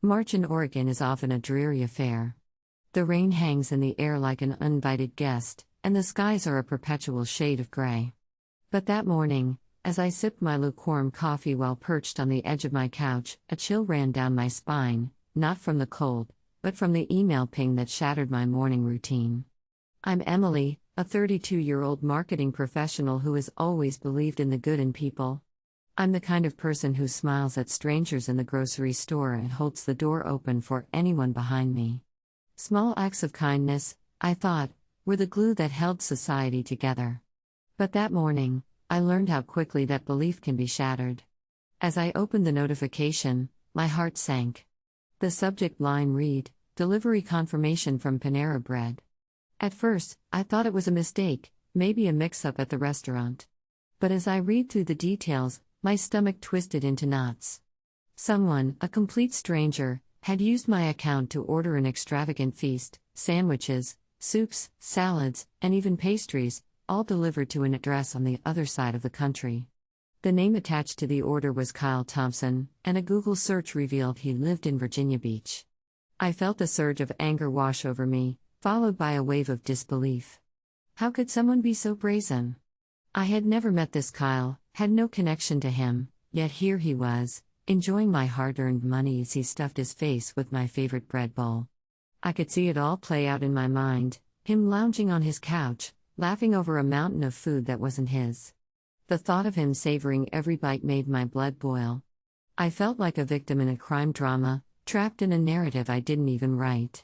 March in Oregon is often a dreary affair. The rain hangs in the air like an uninvited guest, and the skies are a perpetual shade of gray. But that morning, as I sipped my lukewarm coffee while perched on the edge of my couch, a chill ran down my spine, not from the cold, but from the email ping that shattered my morning routine. I'm Emily, a 32-year-old marketing professional who has always believed in the good in people. I'm the kind of person who smiles at strangers in the grocery store and holds the door open for anyone behind me. Small acts of kindness, I thought, were the glue that held society together. But that morning, I learned how quickly that belief can be shattered. As I opened the notification, my heart sank. The subject line read, "Delivery confirmation from Panera Bread." At first, I thought it was a mistake, maybe a mix-up at the restaurant. But as I read through the details, my stomach twisted into knots. Someone, a complete stranger, had used my account to order an extravagant feast: sandwiches, soups, salads, and even pastries, all delivered to an address on the other side of the country. The name attached to the order was Kyle Thompson, and a Google search revealed he lived in Virginia Beach. I felt a surge of anger wash over me, followed by a wave of disbelief. How could someone be so brazen? I had never met this Kyle, had no connection to him, yet here he was, enjoying my hard-earned money as he stuffed his face with my favorite bread bowl. I could see it all play out in my mind, him lounging on his couch, laughing over a mountain of food that wasn't his. The thought of him savoring every bite made my blood boil. I felt like a victim in a crime drama, trapped in a narrative I didn't even write.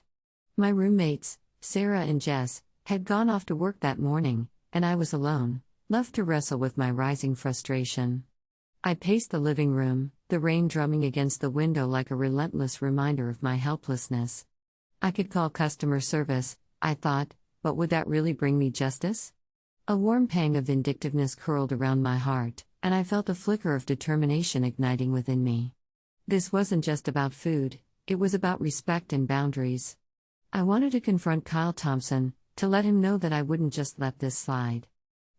My roommates, Sarah and Jess, had gone off to work that morning, and I was alone, left to wrestle with my rising frustration. I paced the living room, the rain drumming against the window like a relentless reminder of my helplessness. I could call customer service, I thought, but would that really bring me justice? A warm pang of vindictiveness curled around my heart, and I felt a flicker of determination igniting within me. This wasn't just about food, it was about respect and boundaries. I wanted to confront Kyle Thompson, to let him know that I wouldn't just let this slide.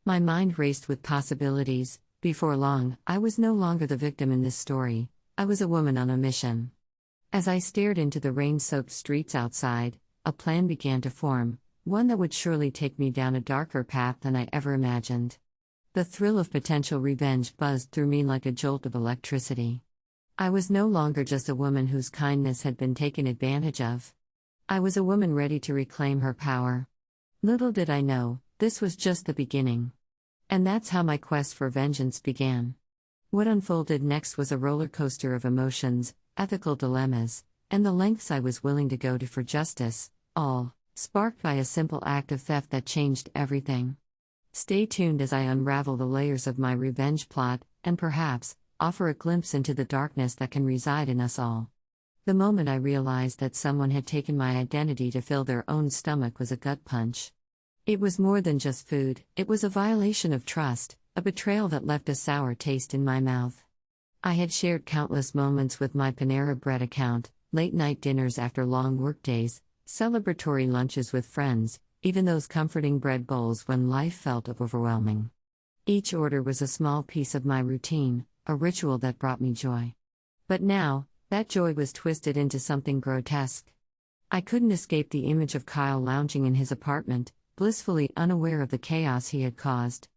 My mind raced with possibilities. Before long, I was no longer the victim in this story, I was a woman on a mission. As I stared into the rain-soaked streets outside, a plan began to form, one that would surely take me down a darker path than I ever imagined. The thrill of potential revenge buzzed through me like a jolt of electricity. I was no longer just a woman whose kindness had been taken advantage of. I was a woman ready to reclaim her power. Little did I know, this was just the beginning. And that's how my quest for vengeance began. What unfolded next was a roller coaster of emotions, ethical dilemmas, and the lengths I was willing to go to for justice, all sparked by a simple act of theft that changed everything. Stay tuned as I unravel the layers of my revenge plot, and perhaps offer a glimpse into the darkness that can reside in us all. The moment I realized that someone had taken my identity to fill their own stomach was a gut punch. It was more than just food, it was a violation of trust, a betrayal that left a sour taste in my mouth. I had shared countless moments with my Panera Bread account, late-night dinners after long workdays, celebratory lunches with friends, even those comforting bread bowls when life felt overwhelming. Each order was a small piece of my routine, a ritual that brought me joy. But now, that joy was twisted into something grotesque. I couldn't escape the image of Kyle lounging in his apartment, blissfully unaware of the chaos he had caused.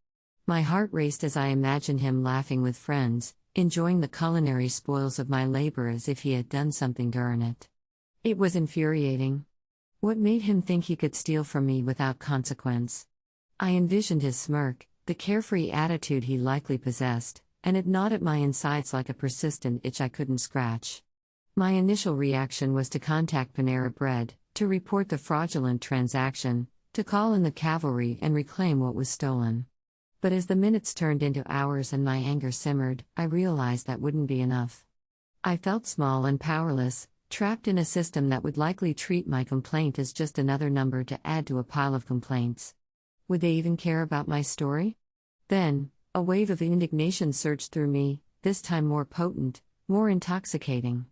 My heart raced as I imagined him laughing with friends, enjoying the culinary spoils of my labor as if he had done something to earn it. It was infuriating. What made him think he could steal from me without consequence? I envisioned his smirk, the carefree attitude he likely possessed, and it gnawed at my insides like a persistent itch I couldn't scratch. My initial reaction was to contact Panera Bread, to report the fraudulent transaction, to call in the cavalry and reclaim what was stolen. But as the minutes turned into hours and my anger simmered, I realized that wouldn't be enough. I felt small and powerless, trapped in a system that would likely treat my complaint as just another number to add to a pile of complaints. Would they even care about my story? Then, a wave of indignation surged through me, this time more potent, more intoxicating.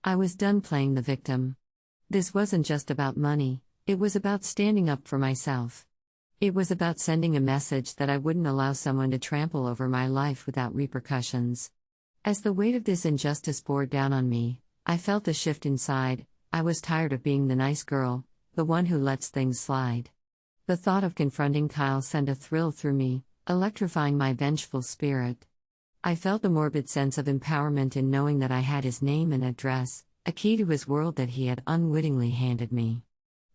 I was done playing the victim. This wasn't just about money. It was about standing up for myself. It was about sending a message that I wouldn't allow someone to trample over my life without repercussions. As the weight of this injustice bore down on me, I felt the shift inside. I was tired of being the nice girl, the one who lets things slide. The thought of confronting Kyle sent a thrill through me, electrifying my vengeful spirit. I felt a morbid sense of empowerment in knowing that I had his name and address, a key to his world that he had unwittingly handed me.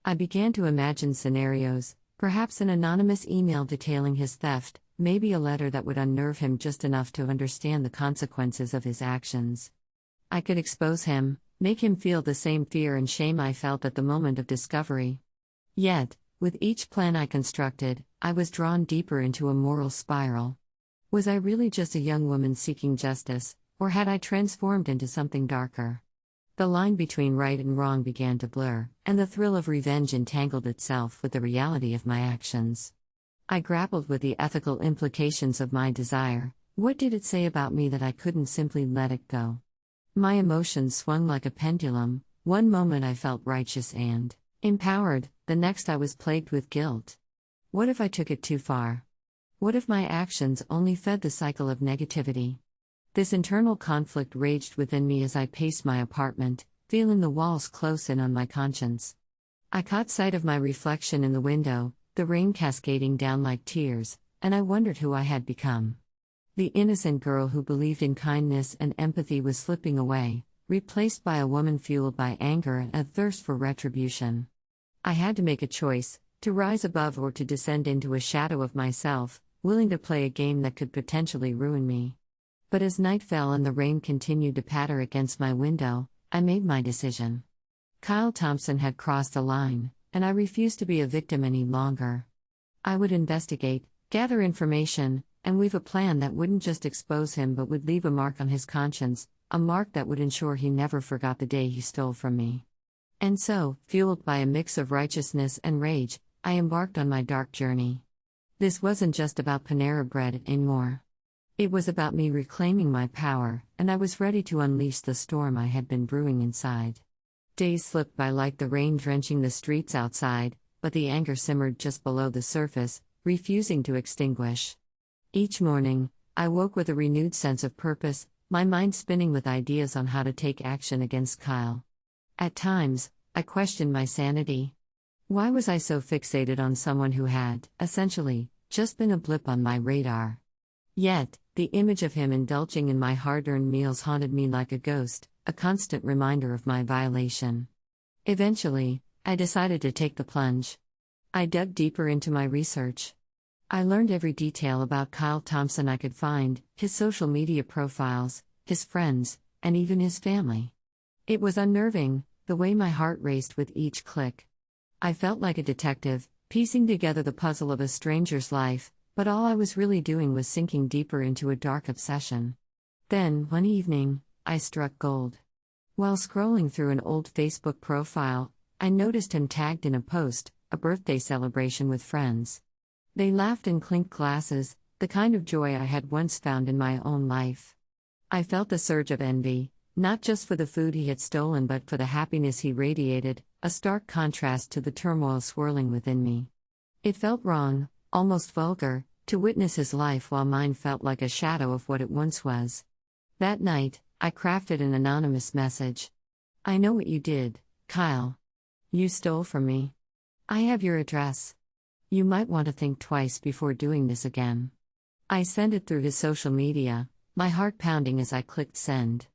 I began to imagine scenarios, perhaps an anonymous email detailing his theft, maybe a letter that would unnerve him just enough to understand the consequences of his actions. I could expose him, make him feel the same fear and shame I felt at the moment of discovery. Yet, with each plan I constructed, I was drawn deeper into a moral spiral. Was I really just a young woman seeking justice, or had I transformed into something darker? The line between right and wrong began to blur, and the thrill of revenge entangled itself with the reality of my actions. I grappled with the ethical implications of my desire. What did it say about me that I couldn't simply let it go? My emotions swung like a pendulum. One moment I felt righteous and empowered, the next I was plagued with guilt. What if I took it too far? What if my actions only fed the cycle of negativity? This internal conflict raged within me as I paced my apartment, feeling the walls close in on my conscience. I caught sight of my reflection in the window, the rain cascading down like tears, and I wondered who I had become. The innocent girl who believed in kindness and empathy was slipping away, replaced by a woman fueled by anger and a thirst for retribution. I had to make a choice, to rise above or to descend into a shadow of myself, willing to play a game that could potentially ruin me. But as night fell and the rain continued to patter against my window, I made my decision. Kyle Thompson had crossed a line, and I refused to be a victim any longer. I would investigate, gather information, and weave a plan that wouldn't just expose him but would leave a mark on his conscience, a mark that would ensure he never forgot the day he stole from me. And so, fueled by a mix of righteousness and rage, I embarked on my dark journey. This wasn't just about Panera Bread anymore. It was about me reclaiming my power, and I was ready to unleash the storm I had been brewing inside. Days slipped by like the rain drenching the streets outside, but the anger simmered just below the surface, refusing to extinguish. Each morning, I woke with a renewed sense of purpose, my mind spinning with ideas on how to take action against Kyle. At times, I questioned my sanity. Why was I so fixated on someone who had, essentially, just been a blip on my radar? Yet, the image of him indulging in my hard-earned meals haunted me like a ghost, a constant reminder of my violation. Eventually, I decided to take the plunge. I dug deeper into my research. I learned every detail about Kyle Thompson I could find, his social media profiles, his friends, and even his family. It was unnerving, the way my heart raced with each click. I felt like a detective, piecing together the puzzle of a stranger's life, but all I was really doing was sinking deeper into a dark obsession. Then, one evening, I struck gold. While scrolling through an old Facebook profile, I noticed him tagged in a post, a birthday celebration with friends. They laughed and clinked glasses, the kind of joy I had once found in my own life. I felt a surge of envy, not just for the food he had stolen but for the happiness he radiated, a stark contrast to the turmoil swirling within me. It felt wrong, almost vulgar, to witness his life while mine felt like a shadow of what it once was. That night, I crafted an anonymous message. I know what you did, Kyle. You stole from me. I have your address. You might want to think twice before doing this again. I sent it through his social media, my heart pounding as I clicked send.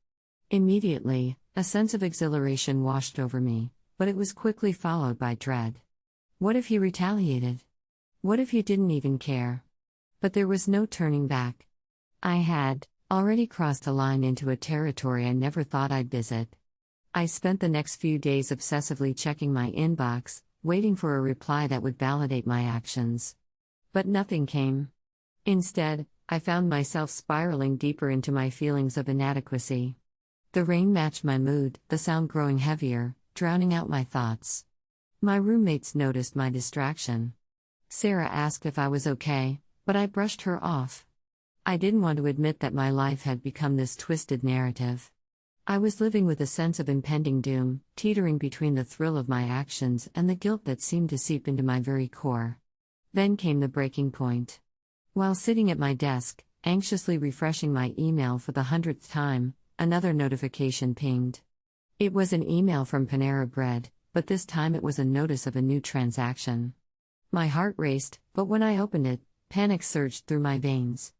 Immediately, a sense of exhilaration washed over me, but it was quickly followed by dread. What if he retaliated? What if he didn't even care? But there was no turning back. I had already crossed a line into a territory I never thought I'd visit. I spent the next few days obsessively checking my inbox, waiting for a reply that would validate my actions. But nothing came. Instead, I found myself spiraling deeper into my feelings of inadequacy. The rain matched my mood, the sound growing heavier, drowning out my thoughts. My roommates noticed my distraction. Sarah asked if I was okay, but I brushed her off. I didn't want to admit that my life had become this twisted narrative. I was living with a sense of impending doom, teetering between the thrill of my actions and the guilt that seemed to seep into my very core. Then came the breaking point. While sitting at my desk, anxiously refreshing my email for the 100th time, another notification pinged. It was an email from Panera Bread, but this time it was a notice of a new transaction. My heart raced, but when I opened it, panic surged through my veins.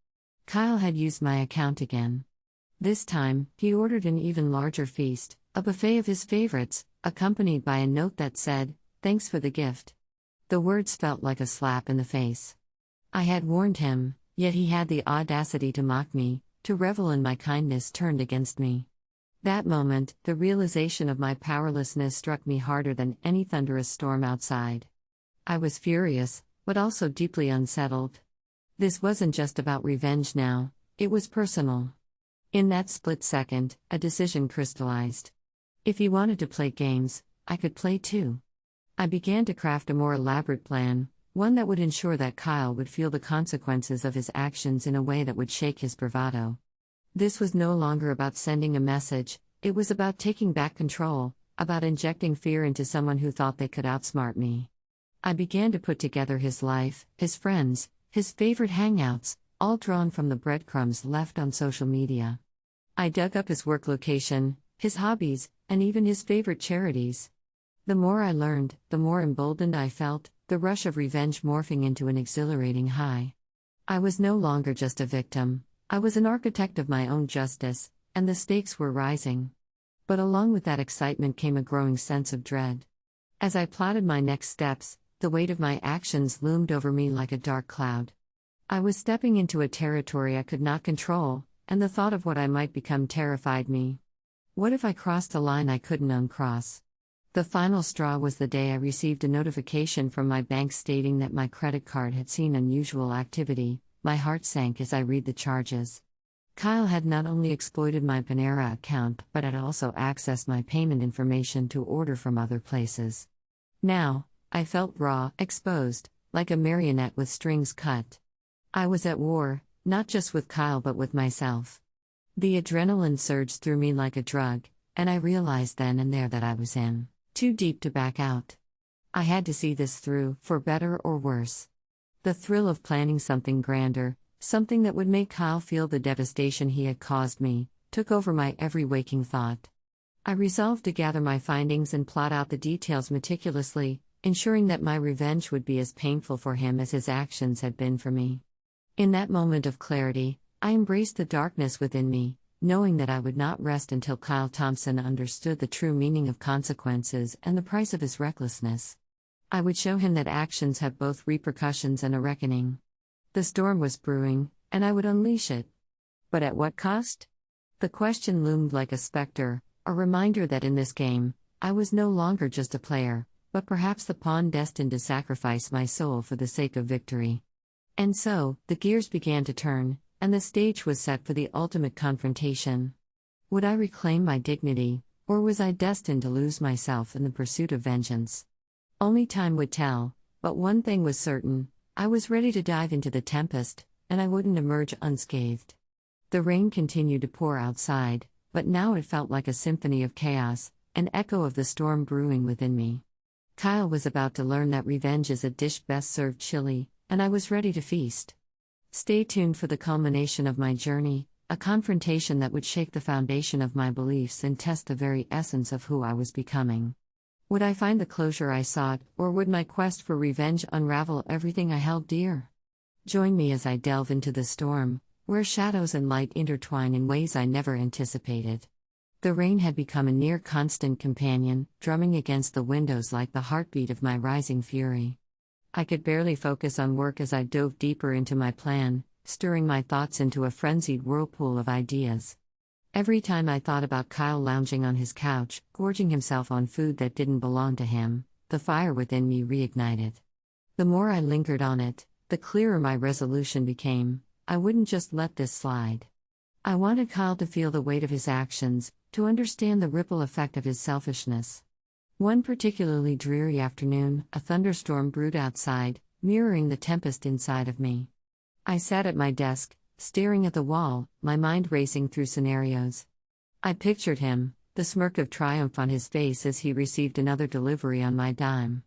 Kyle had used my account again. This time, he ordered an even larger feast, a buffet of his favorites, accompanied by a note that said, "Thanks for the gift." The words felt like a slap in the face. I had warned him, yet he had the audacity to mock me, to revel in my kindness turned against me. That moment, the realization of my powerlessness struck me harder than any thunderous storm outside. I was furious, but also deeply unsettled. This wasn't just about revenge now, it was personal. In that split second, a decision crystallized. If he wanted to play games, I could play too. I began to craft a more elaborate plan, one that would ensure that Kyle would feel the consequences of his actions in a way that would shake his bravado. This was no longer about sending a message, it was about taking back control, about injecting fear into someone who thought they could outsmart me. I began to put together his life, his friends, his favorite hangouts, all drawn from the breadcrumbs left on social media. I dug up his work location, his hobbies, and even his favorite charities. The more I learned, the more emboldened I felt, the rush of revenge morphing into an exhilarating high. I was no longer just a victim, I was an architect of my own justice, and the stakes were rising. But along with that excitement came a growing sense of dread. As I plotted my next steps, the weight of my actions loomed over me like a dark cloud. I was stepping into a territory I could not control, and the thought of what I might become terrified me. What if I crossed a line I couldn't uncross? The final straw was the day I received a notification from my bank stating that my credit card had seen unusual activity. My heart sank as I read the charges. Kyle had not only exploited my Panera account but had also accessed my payment information to order from other places. Now, I felt raw, exposed, like a marionette with strings cut. I was at war, not just with Kyle but with myself. The adrenaline surged through me like a drug, and I realized then and there that I was in too deep to back out. I had to see this through, for better or worse. The thrill of planning something grander, something that would make Kyle feel the devastation he had caused me, took over my every waking thought. I resolved to gather my findings and plot out the details meticulously, ensuring that my revenge would be as painful for him as his actions had been for me. In that moment of clarity, I embraced the darkness within me, knowing that I would not rest until Kyle Thompson understood the true meaning of consequences and the price of his recklessness. I would show him that actions have both repercussions and a reckoning. The storm was brewing, and I would unleash it. But at what cost? The question loomed like a specter, a reminder that in this game, I was no longer just a player, but perhaps the pawn destined to sacrifice my soul for the sake of victory. And so, the gears began to turn, and the stage was set for the ultimate confrontation. Would I reclaim my dignity, or was I destined to lose myself in the pursuit of vengeance? Only time would tell, but one thing was certain, I was ready to dive into the tempest, and I wouldn't emerge unscathed. The rain continued to pour outside, but now it felt like a symphony of chaos, an echo of the storm brewing within me. Kyle was about to learn that revenge is a dish best served chilly, and I was ready to feast. Stay tuned for the culmination of my journey, a confrontation that would shake the foundation of my beliefs and test the very essence of who I was becoming. Would I find the closure I sought, or would my quest for revenge unravel everything I held dear? Join me as I delve into the storm, where shadows and light intertwine in ways I never anticipated. The rain had become a near constant companion, drumming against the windows like the heartbeat of my rising fury. I could barely focus on work as I dove deeper into my plan, stirring my thoughts into a frenzied whirlpool of ideas. Every time I thought about Kyle lounging on his couch, gorging himself on food that didn't belong to him, the fire within me reignited. The more I lingered on it, the clearer my resolution became. I wouldn't just let this slide. I wanted Kyle to feel the weight of his actions, to understand the ripple effect of his selfishness. One particularly dreary afternoon, a thunderstorm brewed outside, mirroring the tempest inside of me. I sat at my desk, staring at the wall, my mind racing through scenarios. I pictured him, the smirk of triumph on his face as he received another delivery on my dime.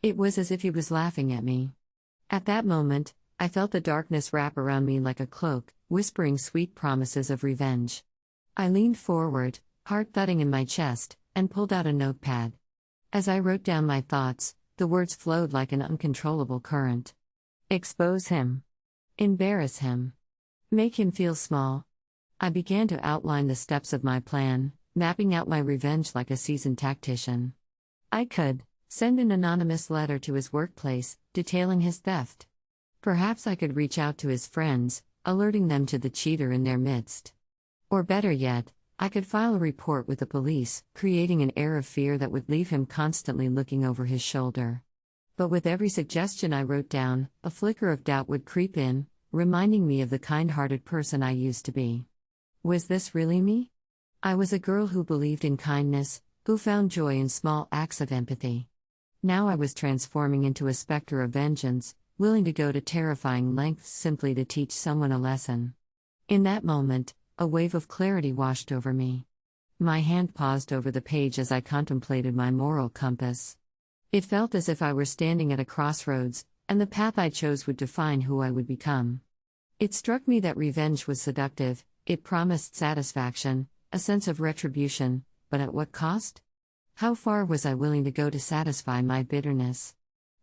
It was as if he was laughing at me. At that moment, I felt the darkness wrap around me like a cloak, whispering sweet promises of revenge. I leaned forward, heart thudding in my chest, and pulled out a notepad. As I wrote down my thoughts, the words flowed like an uncontrollable current. Expose him. Embarrass him. Make him feel small. I began to outline the steps of my plan, mapping out my revenge like a seasoned tactician. I could send an anonymous letter to his workplace, detailing his theft. Perhaps I could reach out to his friends, alerting them to the cheater in their midst. Or better yet, I could file a report with the police, creating an air of fear that would leave him constantly looking over his shoulder. But with every suggestion I wrote down, a flicker of doubt would creep in, reminding me of the kind-hearted person I used to be. Was this really me? I was a girl who believed in kindness, who found joy in small acts of empathy. Now I was transforming into a specter of vengeance, willing to go to terrifying lengths simply to teach someone a lesson. In that moment, a wave of clarity washed over me. My hand paused over the page as I contemplated my moral compass. It felt as if I were standing at a crossroads, and the path I chose would define who I would become. It struck me that revenge was seductive, it promised satisfaction, a sense of retribution, but at what cost? How far was I willing to go to satisfy my bitterness?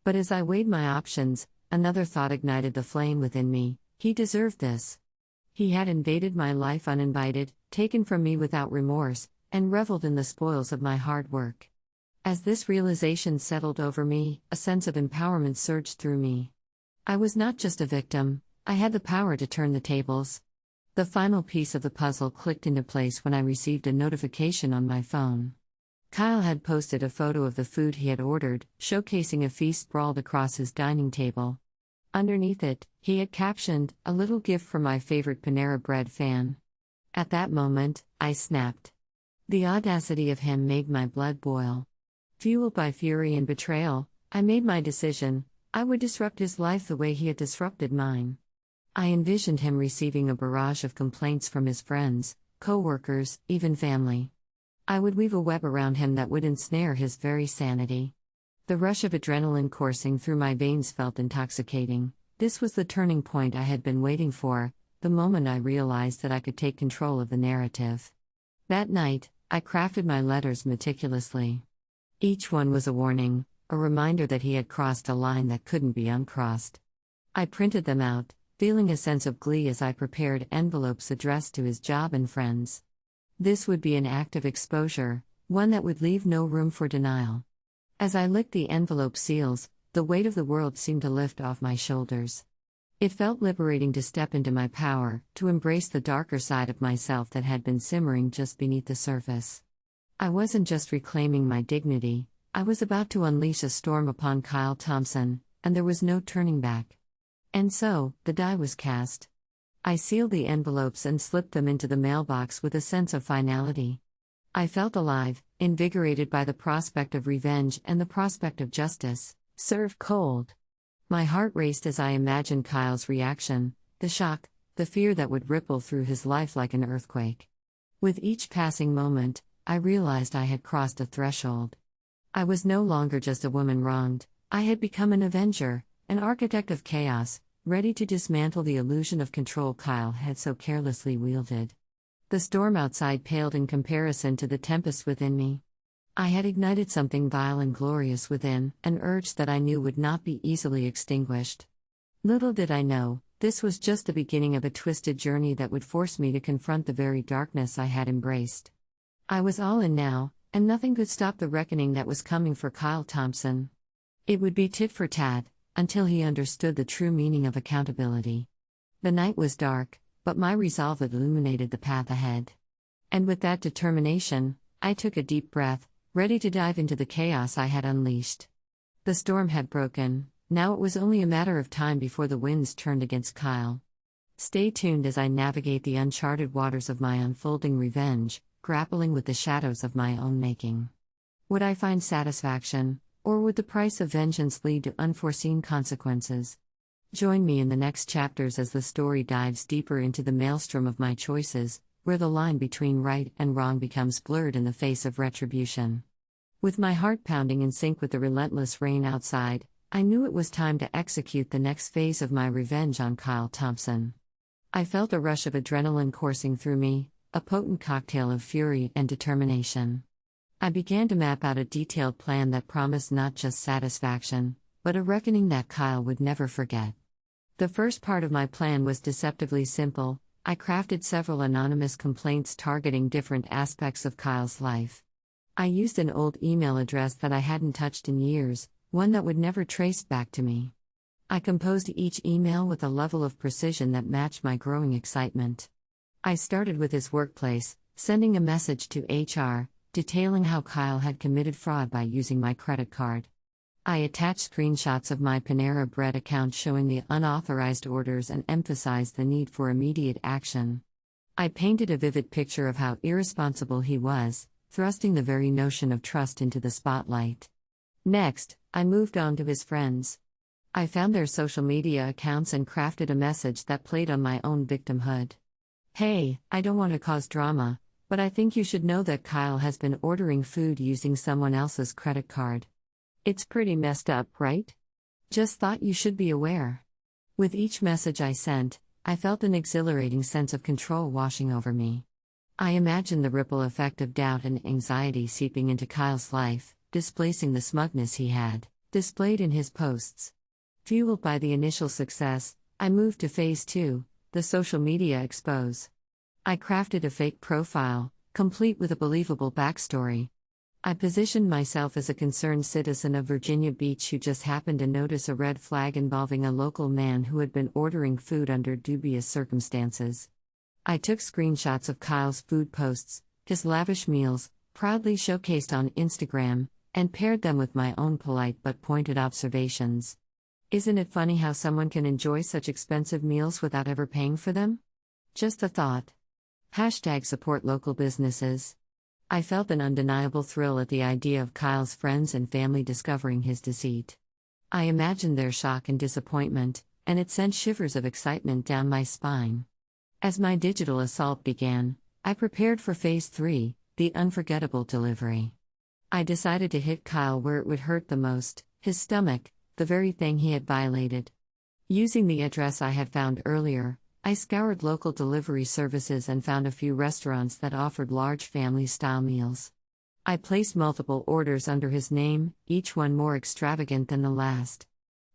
But as I weighed my options, another thought ignited the flame within me: he deserved this. He had invaded my life uninvited, taken from me without remorse, and reveled in the spoils of my hard work. As this realization settled over me, a sense of empowerment surged through me. I was not just a victim, I had the power to turn the tables. The final piece of the puzzle clicked into place when I received a notification on my phone. Kyle had posted a photo of the food he had ordered, showcasing a feast sprawled across his dining table. Underneath it, he had captioned, "A little gift for my favorite Panera Bread fan." At that moment, I snapped. The audacity of him made my blood boil. Fueled by fury and betrayal, I made my decision: I would disrupt his life the way he had disrupted mine. I envisioned him receiving a barrage of complaints from his friends, co-workers, even family. I would weave a web around him that would ensnare his very sanity. The rush of adrenaline coursing through my veins felt intoxicating. This was the turning point I had been waiting for, the moment I realized that I could take control of the narrative. That night, I crafted my letters meticulously. Each one was a warning, a reminder that he had crossed a line that couldn't be uncrossed. I printed them out, feeling a sense of glee as I prepared envelopes addressed to his job and friends. This would be an act of exposure, one that would leave no room for denial. As I licked the envelope seals, the weight of the world seemed to lift off my shoulders. It felt liberating to step into my power, to embrace the darker side of myself that had been simmering just beneath the surface. I wasn't just reclaiming my dignity, I was about to unleash a storm upon Kyle Thompson, and there was no turning back. And so, the die was cast. I sealed the envelopes and slipped them into the mailbox with a sense of finality. I felt alive, invigorated by the prospect of revenge and the prospect of justice, served cold. My heart raced as I imagined Kyle's reaction, the shock, the fear that would ripple through his life like an earthquake. With each passing moment, I realized I had crossed a threshold. I was no longer just a woman wronged, I had become an avenger, an architect of chaos, ready to dismantle the illusion of control Kyle had so carelessly wielded. The storm outside paled in comparison to the tempest within me. I had ignited something vile and glorious within, an urge that I knew would not be easily extinguished. Little did I know, this was just the beginning of a twisted journey that would force me to confront the very darkness I had embraced. I was all in now, and nothing could stop the reckoning that was coming for Kyle Thompson. It would be tit for tat, until he understood the true meaning of accountability. The night was dark, but my resolve illuminated the path ahead. And with that determination, I took a deep breath, ready to dive into the chaos I had unleashed. The storm had broken, now it was only a matter of time before the winds turned against Kyle. Stay tuned as I navigate the uncharted waters of my unfolding revenge, grappling with the shadows of my own making. Would I find satisfaction, or would the price of vengeance lead to unforeseen consequences? Join me in the next chapters as the story dives deeper into the maelstrom of my choices, where the line between right and wrong becomes blurred in the face of retribution. With my heart pounding in sync with the relentless rain outside, I knew it was time to execute the next phase of my revenge on Kyle Thompson. I felt a rush of adrenaline coursing through me, a potent cocktail of fury and determination. I began to map out a detailed plan that promised not just satisfaction, but a reckoning that Kyle would never forget. The first part of my plan was deceptively simple. I crafted several anonymous complaints targeting different aspects of Kyle's life. I used an old email address that I hadn't touched in years, one that would never trace back to me. I composed each email with a level of precision that matched my growing excitement. I started with his workplace, sending a message to HR, detailing how Kyle had committed fraud by using my credit card. I attached screenshots of my Panera Bread account showing the unauthorized orders and emphasized the need for immediate action. I painted a vivid picture of how irresponsible he was, thrusting the very notion of trust into the spotlight. Next, I moved on to his friends. I found their social media accounts and crafted a message that played on my own victimhood. Hey, I don't want to cause drama, but I think you should know that Kyle has been ordering food using someone else's credit card. It's pretty messed up, right? Just thought you should be aware. With each message I sent, I felt an exhilarating sense of control washing over me. I imagined the ripple effect of doubt and anxiety seeping into Kyle's life, displacing the smugness he had displayed in his posts. Fueled by the initial success, I moved to phase 2, the social media expose. I crafted a fake profile, complete with a believable backstory. I positioned myself as a concerned citizen of Virginia Beach who just happened to notice a red flag involving a local man who had been ordering food under dubious circumstances. I took screenshots of Kyle's food posts, his lavish meals, proudly showcased on Instagram, and paired them with my own polite but pointed observations. Isn't it funny how someone can enjoy such expensive meals without ever paying for them? Just a thought. #support local businesses. I felt an undeniable thrill at the idea of Kyle's friends and family discovering his deceit. I imagined their shock and disappointment, and it sent shivers of excitement down my spine. As my digital assault began, I prepared for phase 3, the unforgettable delivery. I decided to hit Kyle where it would hurt the most, his stomach, the very thing he had violated. Using the address I had found earlier, I scoured local delivery services and found a few restaurants that offered large family-style meals. I placed multiple orders under his name, each one more extravagant than the last.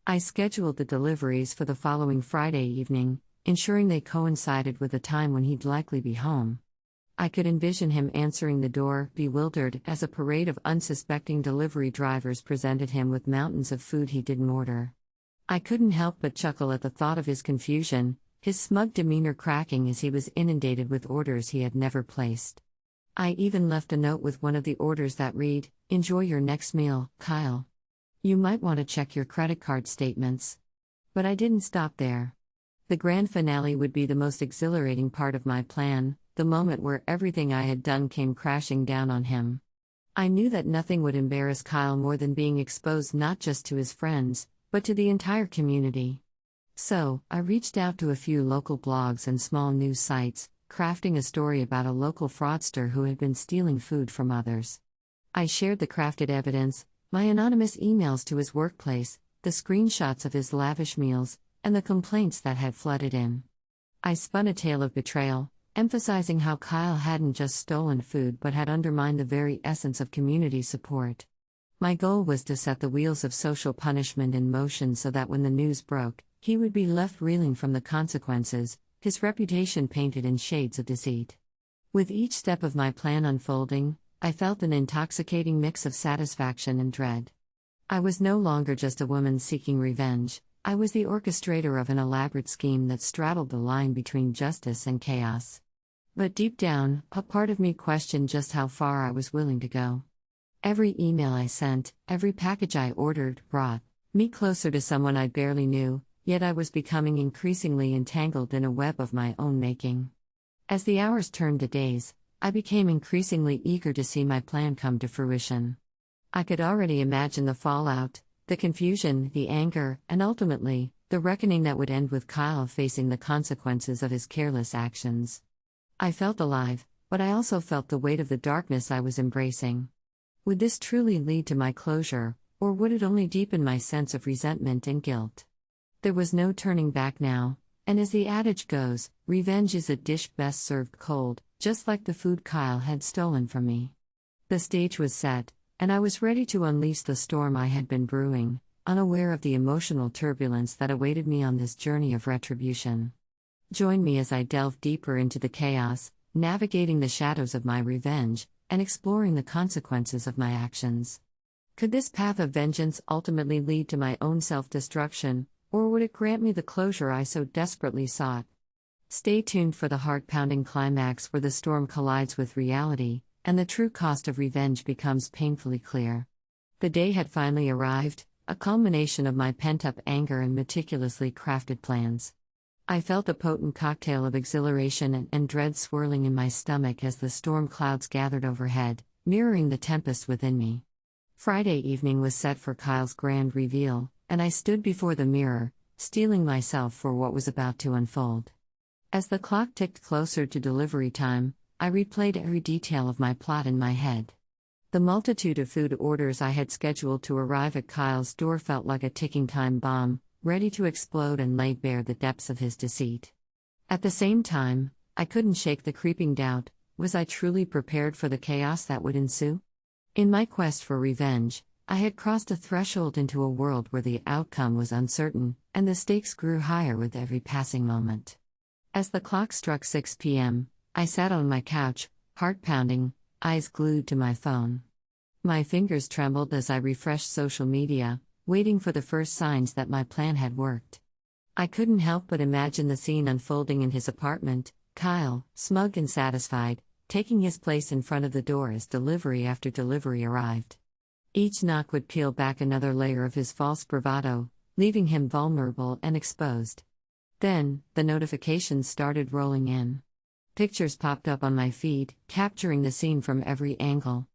I scheduled the deliveries for the following Friday evening, ensuring they coincided with a time when he'd likely be home. I could envision him answering the door, bewildered, as a parade of unsuspecting delivery drivers presented him with mountains of food he didn't order. I couldn't help but chuckle at the thought of his confusion, his smug demeanor cracking as he was inundated with orders he had never placed. I even left a note with one of the orders that read, "Enjoy your next meal, Kyle. You might want to check your credit card statements." But I didn't stop there. The grand finale would be the most exhilarating part of my plan, the moment where everything I had done came crashing down on him. I knew that nothing would embarrass Kyle more than being exposed not just to his friends, but to the entire community. So, I reached out to a few local blogs and small news sites, crafting a story about a local fraudster who had been stealing food from others. I shared the crafted evidence, my anonymous emails to his workplace, the screenshots of his lavish meals, and the complaints that had flooded in. I spun a tale of betrayal, emphasizing how Kyle hadn't just stolen food but had undermined the very essence of community support. My goal was to set the wheels of social punishment in motion so that when the news broke, he would be left reeling from the consequences, his reputation painted in shades of deceit. With each step of my plan unfolding, I felt an intoxicating mix of satisfaction and dread. I was no longer just a woman seeking revenge, I was the orchestrator of an elaborate scheme that straddled the line between justice and chaos. But deep down, a part of me questioned just how far I was willing to go. Every email I sent, every package I ordered, brought me closer to someone I barely knew, yet I was becoming increasingly entangled in a web of my own making. As the hours turned to days, I became increasingly eager to see my plan come to fruition. I could already imagine the fallout, the confusion, the anger, and ultimately, the reckoning that would end with Kyle facing the consequences of his careless actions. I felt alive, but I also felt the weight of the darkness I was embracing. Would this truly lead to my closure, or would it only deepen my sense of resentment and guilt? There was no turning back now, and as the adage goes, revenge is a dish best served cold, just like the food Kyle had stolen from me. The stage was set, and I was ready to unleash the storm I had been brewing, unaware of the emotional turbulence that awaited me on this journey of retribution. Join me as I delve deeper into the chaos, navigating the shadows of my revenge, and exploring the consequences of my actions. Could this path of vengeance ultimately lead to my own self-destruction, or would it grant me the closure I so desperately sought? Stay tuned for the heart-pounding climax where the storm collides with reality, and the true cost of revenge becomes painfully clear. The day had finally arrived, a culmination of my pent-up anger and meticulously crafted plans. I felt a potent cocktail of exhilaration and dread swirling in my stomach as the storm clouds gathered overhead, mirroring the tempest within me. Friday evening was set for Kyle's grand reveal, and I stood before the mirror, steeling myself for what was about to unfold. As the clock ticked closer to delivery time, I replayed every detail of my plot in my head. The multitude of food orders I had scheduled to arrive at Kyle's door felt like a ticking time bomb, ready to explode and lay bare the depths of his deceit. At the same time, I couldn't shake the creeping doubt: was I truly prepared for the chaos that would ensue? In my quest for revenge, I had crossed a threshold into a world where the outcome was uncertain, and the stakes grew higher with every passing moment. As the clock struck 6 p.m., I sat on my couch, heart pounding, eyes glued to my phone. My fingers trembled as I refreshed social media, waiting for the first signs that my plan had worked. I couldn't help but imagine the scene unfolding in his apartment: Kyle, smug and satisfied, taking his place in front of the door as delivery after delivery arrived. Each knock would peel back another layer of his false bravado, leaving him vulnerable and exposed. Then, the notifications started rolling in. Pictures popped up on my feed, capturing the scene from every angle.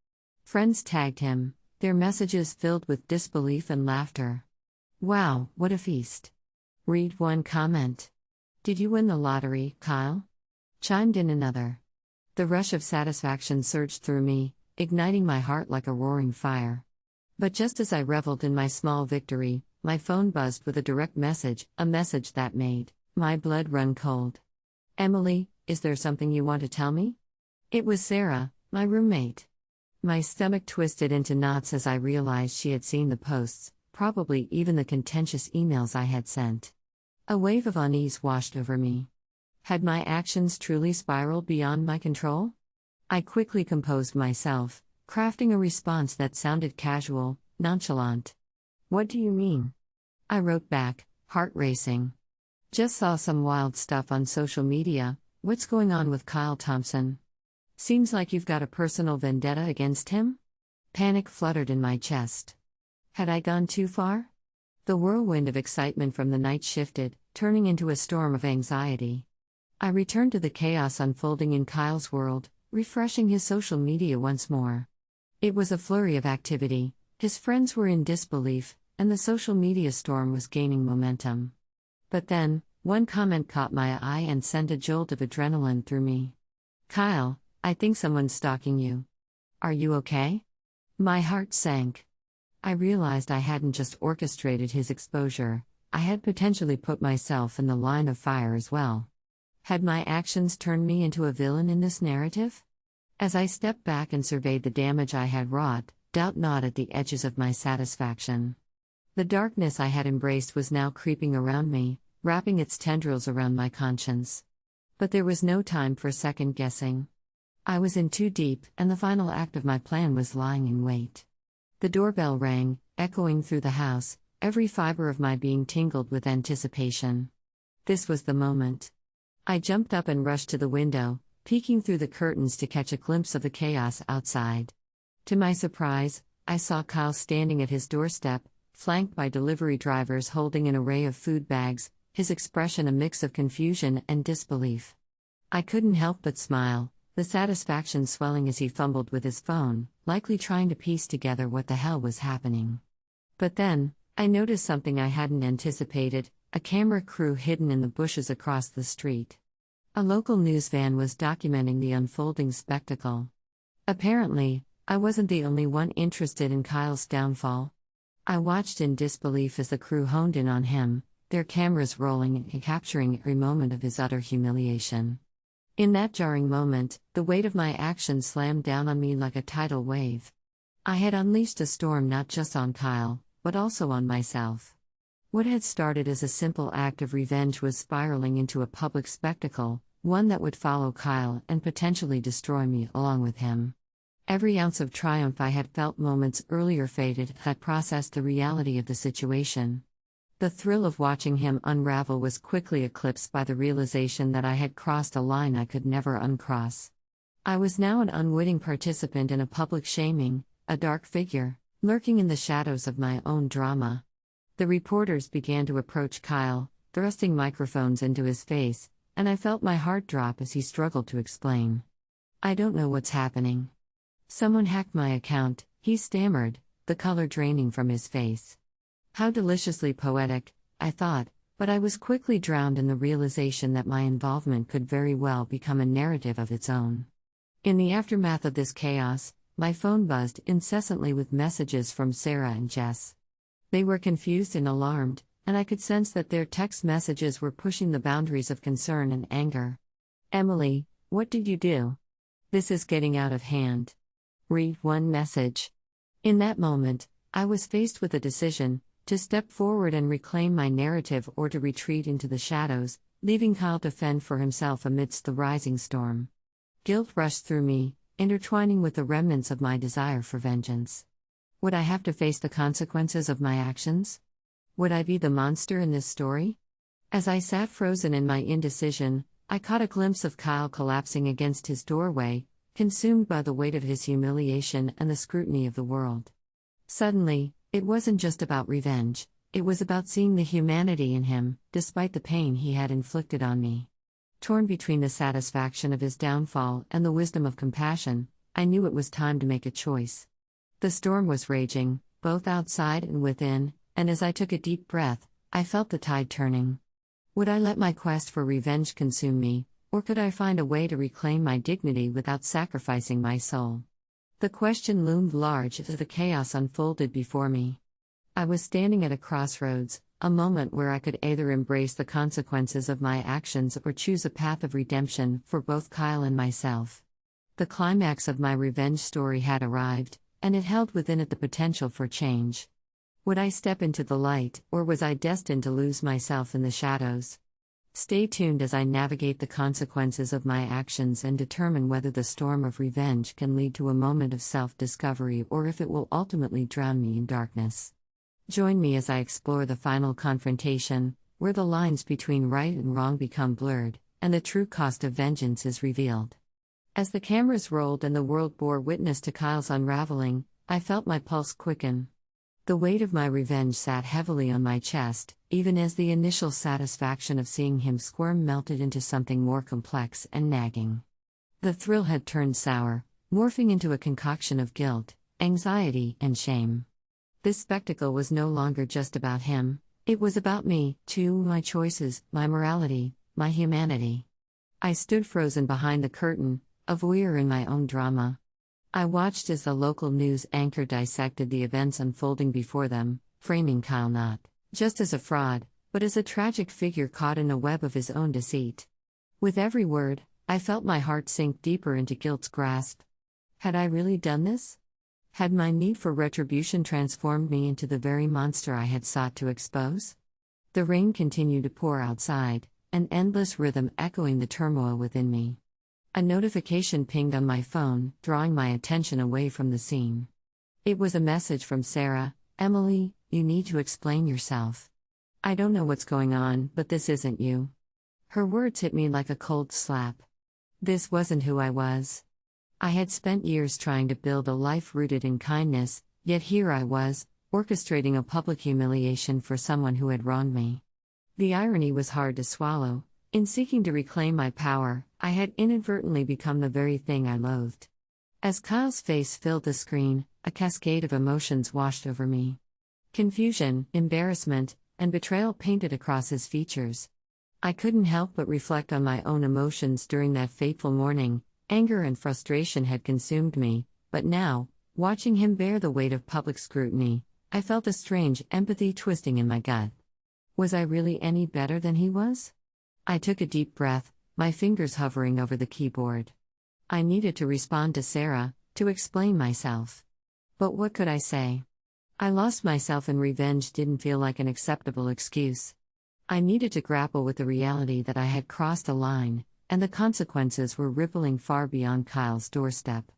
Friends tagged him, their messages filled with disbelief and laughter. "Wow, what a feast." Read one comment. "Did you win the lottery, Kyle?" Chimed in another. The rush of satisfaction surged through me, igniting my heart like a roaring fire. But just as I reveled in my small victory, my phone buzzed with a direct message, a message that made my blood run cold. "Emily, is there something you want to tell me?" It was Sarah, my roommate. My stomach twisted into knots as I realized she had seen the posts, probably even the contentious emails I had sent. A wave of unease washed over me. Had my actions truly spiraled beyond my control? I quickly composed myself, crafting a response that sounded casual, nonchalant. "What do you mean?" I wrote back, heart racing. "Just saw some wild stuff on social media. What's going on with Kyle Thompson? Seems like you've got a personal vendetta against him?" Panic fluttered in my chest. Had I gone too far? The whirlwind of excitement from the night shifted, turning into a storm of anxiety. I returned to the chaos unfolding in Kyle's world, refreshing his social media once more. It was a flurry of activity, his friends were in disbelief, and the social media storm was gaining momentum. But then, one comment caught my eye and sent a jolt of adrenaline through me. "Kyle, I think someone's stalking you. Are you okay?" My heart sank. I realized I hadn't just orchestrated his exposure, I had potentially put myself in the line of fire as well. Had my actions turned me into a villain in this narrative? As I stepped back and surveyed the damage I had wrought, doubt gnawed at the edges of my satisfaction. The darkness I had embraced was now creeping around me, wrapping its tendrils around my conscience. But there was no time for second-guessing. I was in too deep, and the final act of my plan was lying in wait. The doorbell rang, echoing through the house, every fiber of my being tingled with anticipation. This was the moment. I jumped up and rushed to the window, peeking through the curtains to catch a glimpse of the chaos outside. To my surprise, I saw Kyle standing at his doorstep, flanked by delivery drivers holding an array of food bags, his expression a mix of confusion and disbelief. I couldn't help but smile, the satisfaction swelling as he fumbled with his phone, likely trying to piece together what the hell was happening. But then, I noticed something I hadn't anticipated: a camera crew hidden in the bushes across the street. A local news van was documenting the unfolding spectacle. Apparently, I wasn't the only one interested in Kyle's downfall. I watched in disbelief as the crew honed in on him, their cameras rolling and capturing every moment of his utter humiliation. In that jarring moment, the weight of my actions slammed down on me like a tidal wave. I had unleashed a storm not just on Kyle, but also on myself. What had started as a simple act of revenge was spiraling into a public spectacle, one that would follow Kyle and potentially destroy me along with him. Every ounce of triumph I had felt moments earlier faded. I processed the reality of the situation. The thrill of watching him unravel was quickly eclipsed by the realization that I had crossed a line I could never uncross. I was now an unwitting participant in a public shaming, a dark figure, lurking in the shadows of my own drama. The reporters began to approach Kyle, thrusting microphones into his face, and I felt my heart drop as he struggled to explain. "I don't know what's happening. Someone hacked my account," he stammered, the color draining from his face. How deliciously poetic, I thought, but I was quickly drowned in the realization that my involvement could very well become a narrative of its own. In the aftermath of this chaos, my phone buzzed incessantly with messages from Sarah and Jess. They were confused and alarmed, and I could sense that their text messages were pushing the boundaries of concern and anger. "Emily, what did you do? This is getting out of hand." Read one message. In that moment, I was faced with a decision: to step forward and reclaim my narrative or to retreat into the shadows, leaving Kyle to fend for himself amidst the rising storm. Guilt rushed through me, intertwining with the remnants of my desire for vengeance. Would I have to face the consequences of my actions? Would I be the monster in this story? As I sat frozen in my indecision, I caught a glimpse of Kyle collapsing against his doorway, consumed by the weight of his humiliation and the scrutiny of the world. Suddenly, it wasn't just about revenge, it was about seeing the humanity in him, despite the pain he had inflicted on me. Torn between the satisfaction of his downfall and the wisdom of compassion, I knew it was time to make a choice. The storm was raging, both outside and within, and as I took a deep breath, I felt the tide turning. Would I let my quest for revenge consume me, or could I find a way to reclaim my dignity without sacrificing my soul? The question loomed large as the chaos unfolded before me. I was standing at a crossroads, a moment where I could either embrace the consequences of my actions or choose a path of redemption for both Kyle and myself. The climax of my revenge story had arrived, and it held within it the potential for change. Would I step into the light, or was I destined to lose myself in the shadows? Stay tuned as I navigate the consequences of my actions and determine whether the storm of revenge can lead to a moment of self-discovery or if it will ultimately drown me in darkness. Join me as I explore the final confrontation, where the lines between right and wrong become blurred, and the true cost of vengeance is revealed. As the cameras rolled and the world bore witness to Kyle's unraveling, I felt my pulse quicken. The weight of my revenge sat heavily on my chest, even as the initial satisfaction of seeing him squirm melted into something more complex and nagging. The thrill had turned sour, morphing into a concoction of guilt, anxiety, and shame. This spectacle was no longer just about him, it was about me, too, my choices, my morality, my humanity. I stood frozen behind the curtain, a voyeur in my own drama. I watched as the local news anchor dissected the events unfolding before them, framing Kyle not just as a fraud, but as a tragic figure caught in a web of his own deceit. With every word, I felt my heart sink deeper into guilt's grasp. Had I really done this? Had my need for retribution transformed me into the very monster I had sought to expose? The rain continued to pour outside, an endless rhythm echoing the turmoil within me. A notification pinged on my phone, drawing my attention away from the scene. It was a message from Sarah. "Emily, you need to explain yourself. I don't know what's going on, but this isn't you." Her words hit me like a cold slap. This wasn't who I was. I had spent years trying to build a life rooted in kindness, yet here I was, orchestrating a public humiliation for someone who had wronged me. The irony was hard to swallow. In seeking to reclaim my power, I had inadvertently become the very thing I loathed. As Kyle's face filled the screen, a cascade of emotions washed over me. Confusion, embarrassment, and betrayal painted across his features. I couldn't help but reflect on my own emotions during that fateful morning. Anger and frustration had consumed me, but now, watching him bear the weight of public scrutiny, I felt a strange empathy twisting in my gut. Was I really any better than he was? I took a deep breath, my fingers hovering over the keyboard. I needed to respond to Sarah, to explain myself. But what could I say? I lost myself and revenge didn't feel like an acceptable excuse. I needed to grapple with the reality that I had crossed a line, and the consequences were rippling far beyond Kyle's doorstep.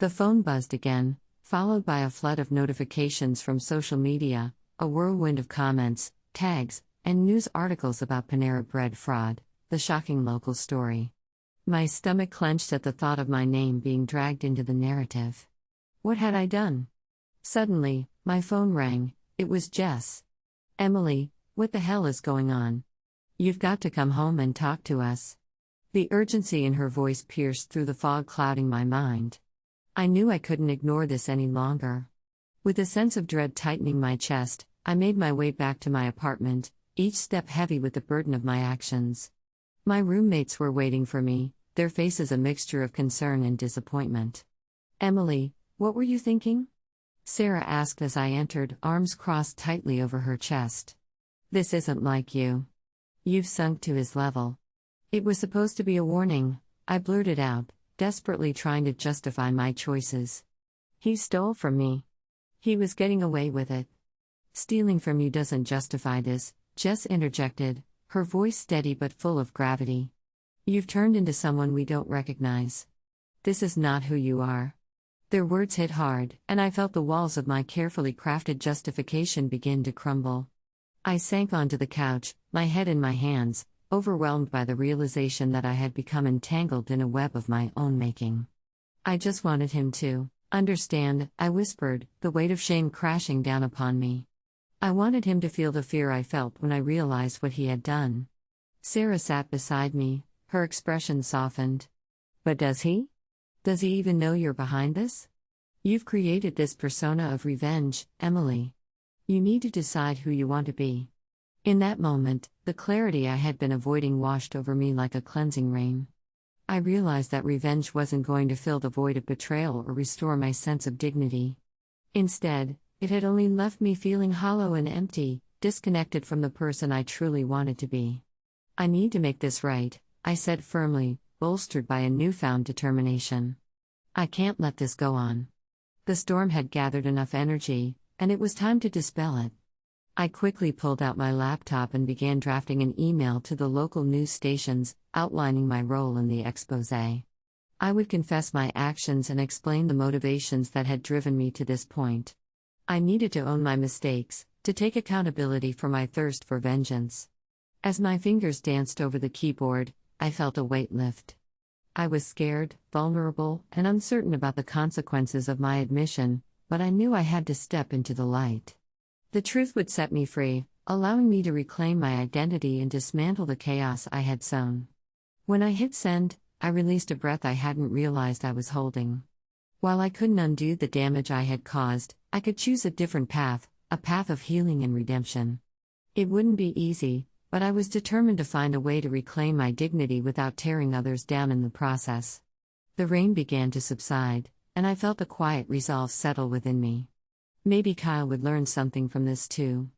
The phone buzzed again, followed by a flood of notifications from social media, a whirlwind of comments, tags, and news articles about Panera Bread fraud, the shocking local story. My stomach clenched at the thought of my name being dragged into the narrative. What had I done? Suddenly, my phone rang. It was Jess. "Emily, what the hell is going on? You've got to come home and talk to us." The urgency in her voice pierced through the fog clouding my mind. I knew I couldn't ignore this any longer. With a sense of dread tightening my chest, I made my way back to my apartment, each step heavy with the burden of my actions. My roommates were waiting for me, their faces a mixture of concern and disappointment. "Emily, what were you thinking?" Sarah asked as I entered, arms crossed tightly over her chest. "This isn't like you. You've sunk to his level." It was supposed to be a warning, I blurted out, desperately trying to justify my choices. "He stole from me. He was getting away with it." "Stealing from you doesn't justify this," Jess interjected, her voice steady but full of gravity. "You've turned into someone we don't recognize. This is not who you are." Their words hit hard, and I felt the walls of my carefully crafted justification begin to crumble. I sank onto the couch, my head in my hands, overwhelmed by the realization that I had become entangled in a web of my own making. "I just wanted him to understand," I whispered, the weight of shame crashing down upon me. I wanted him to feel the fear I felt when I realized what he had done. Sarah sat beside me, her expression softened. "But does he? Does he even know you're behind this? You've created this persona of revenge, Emily. You need to decide who you want to be." In that moment, the clarity I had been avoiding washed over me like a cleansing rain. I realized that revenge wasn't going to fill the void of betrayal or restore my sense of dignity. Instead, it had only left me feeling hollow and empty, disconnected from the person I truly wanted to be. "I need to make this right," I said firmly, bolstered by a newfound determination. "I can't let this go on." The storm had gathered enough energy, and it was time to dispel it. I quickly pulled out my laptop and began drafting an email to the local news stations, outlining my role in the exposé. I would confess my actions and explain the motivations that had driven me to this point. I needed to own my mistakes, to take accountability for my thirst for vengeance. As my fingers danced over the keyboard, I felt a weight lift. I was scared, vulnerable, and uncertain about the consequences of my admission, but I knew I had to step into the light. The truth would set me free, allowing me to reclaim my identity and dismantle the chaos I had sown. When I hit send, I released a breath I hadn't realized I was holding. While I couldn't undo the damage I had caused, I could choose a different path, a path of healing and redemption. It wouldn't be easy, but I was determined to find a way to reclaim my dignity without tearing others down in the process. The rain began to subside, and I felt a quiet resolve settle within me. Maybe Kyle would learn something from this too.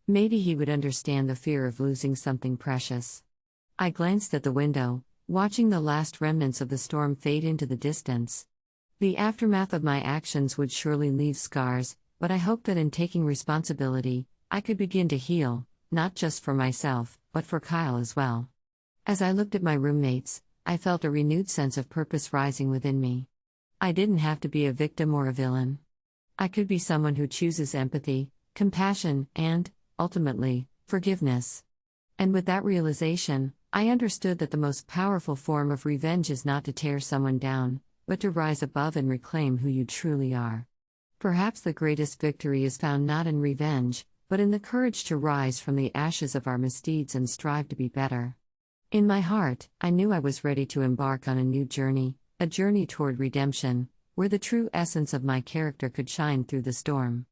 Maybe he would understand the fear of losing something precious. I glanced at the window, watching the last remnants of the storm fade into the distance. The aftermath of my actions would surely leave scars, but I hoped that in taking responsibility, I could begin to heal, not just for myself, but for Kyle as well. As I looked at my roommates, I felt a renewed sense of purpose rising within me. I didn't have to be a victim or a villain. I could be someone who chooses empathy, compassion, and, ultimately, forgiveness. And with that realization, I understood that the most powerful form of revenge is not to tear someone down, but to rise above and reclaim who you truly are. Perhaps the greatest victory is found not in revenge, but in the courage to rise from the ashes of our misdeeds and strive to be better. In my heart, I knew I was ready to embark on a new journey, a journey toward redemption, where the true essence of my character could shine through the storm.